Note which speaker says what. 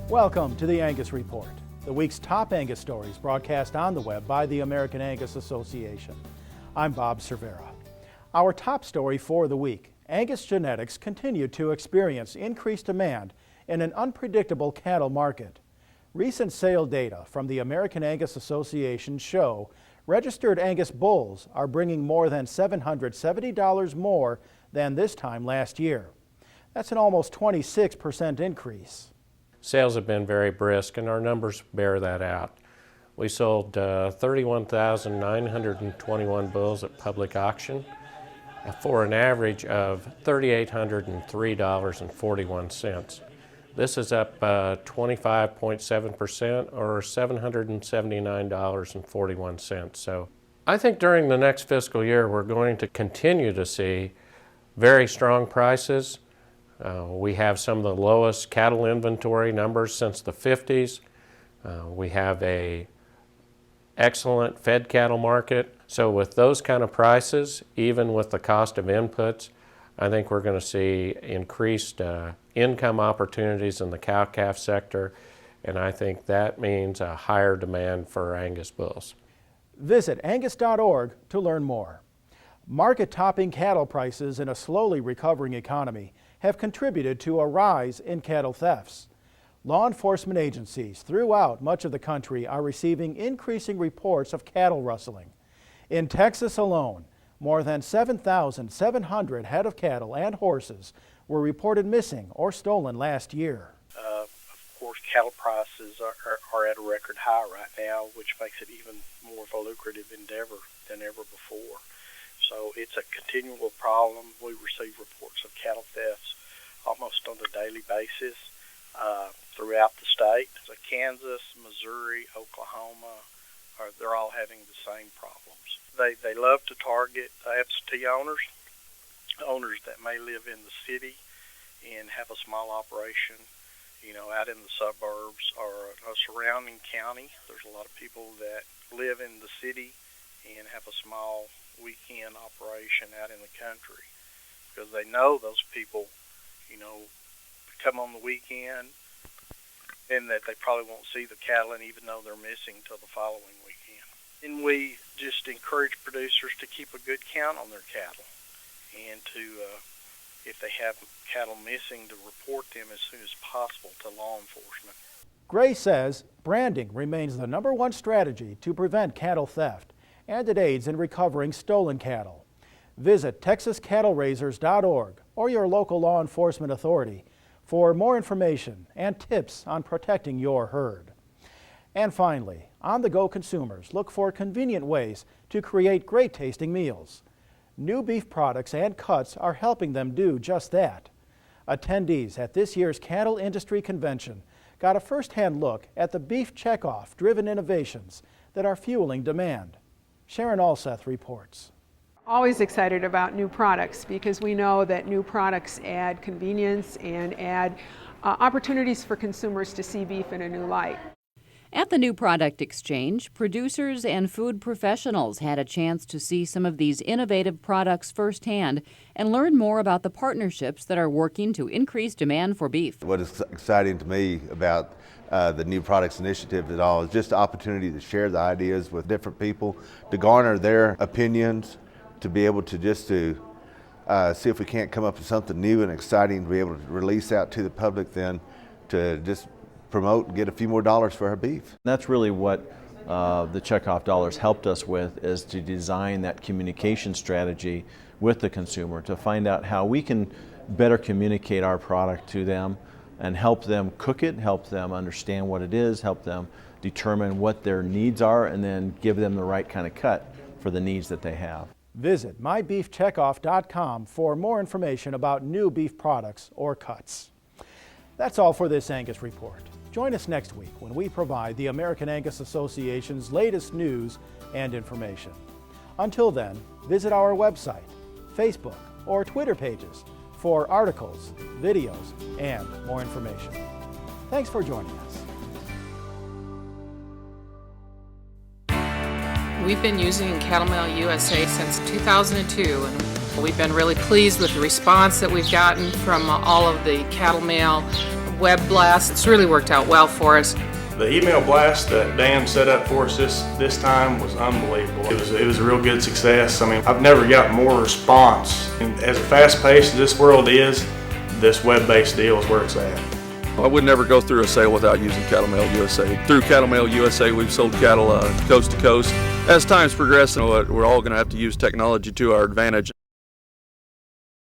Speaker 1: Welcome to the Angus Report, the week's top Angus stories broadcast on the web by the American Angus Association. I'm Bob Cervera. Our top story for the week: Angus genetics continue to experience increased demand in an unpredictable cattle market. Recent sale data from the American Angus Association show registered Angus bulls are bringing more than $770 more than this time last year. That's an almost 26% increase.
Speaker 2: Sales have been very brisk, and our numbers bear that out. We sold 31,921 bulls at public auction for an average of $3,803.41. This is up 25.7% or $779.41. So I think during the next fiscal year we're going to continue to see very strong prices. We have some of the lowest cattle inventory numbers since the 50s. We have an excellent fed cattle market. So with those kind of prices, even with the cost of inputs, I think we're going to see increased income opportunities in the cow-calf sector, and I think that means a higher demand for Angus bulls.
Speaker 1: Visit angus.org to learn more. Market-topping cattle prices in a slowly recovering economy have contributed to a rise in cattle thefts. Law enforcement agencies throughout much of the country are receiving increasing reports of cattle rustling. In Texas alone, more than 7,700 head of cattle and horses were reported missing or stolen last year.
Speaker 3: Of course, cattle prices are at a record high right now, which makes it even more of a lucrative endeavor than ever before. So it's a continual problem. We receive reports of cattle thefts almost on a daily basis throughout the state. So Kansas, Missouri, Oklahoma, they're all having the same problems. They love to target absentee owners that may live in the city and have a small operation, out in the suburbs or a surrounding county. There's a lot of people that live in the city and have a small weekend operation out in the country because they know those people, come on the weekend and that they probably won't see the cattle and even though they're missing till the following weekend. And we just encourage producers to keep a good count on their cattle and to, if they have cattle missing, to report them as soon as possible to law enforcement.
Speaker 1: Gray says branding remains the #1 strategy to prevent cattle theft, and it aids in recovering stolen cattle. Visit texascattleraisers.org or your local law enforcement authority for more information and tips on protecting your herd. And finally, on-the-go consumers look for convenient ways to create great-tasting meals. New beef products and cuts are helping them do just that. Attendees at this year's Cattle Industry Convention got a first-hand look at the beef checkoff-driven innovations that are fueling demand. Sharon Alseth reports.
Speaker 4: Always excited about new products because we know that new products add convenience and add opportunities for consumers to see beef in a new light.
Speaker 5: At the New Product Exchange, producers and food professionals had a chance to see some of these innovative products firsthand and learn more about the partnerships that are working to increase demand for beef.
Speaker 6: What is exciting to me about the New Products Initiative at all is just the opportunity to share the ideas with different people, to garner their opinions, to be able to see if we can't come up with something new and exciting to be able to release out to the public, then to just promote and get a few more dollars for our beef.
Speaker 7: That's really what the checkoff dollars helped us with, is to design that communication strategy with the consumer to find out how we can better communicate our product to them and help them cook it, help them understand what it is, help them determine what their needs are, and then give them the right kind of cut for the needs that they have.
Speaker 1: Visit mybeefcheckoff.com for more information about new beef products or cuts. That's all for this Angus Report. Join us next week when we provide the American Angus Association's latest news and information. Until then, visit our website, Facebook, or Twitter pages for articles, videos, and more information. Thanks for joining us.
Speaker 8: We've been using Cattle Mail USA since 2002, and we've been really pleased with the response that we've gotten from all of the cattle mail. web blast. It's really worked out well for us.
Speaker 9: The email blast that Dan set up for us this time was unbelievable. It was a real good success. I mean, I've never got more response. And as fast-paced as this world is, this web-based deal is where it's at.
Speaker 10: I would never go through a sale without using Cattle Mail USA. Through Cattle Mail USA, we've sold cattle coast to coast. As time's progressing, we're all going to have to use technology to our advantage.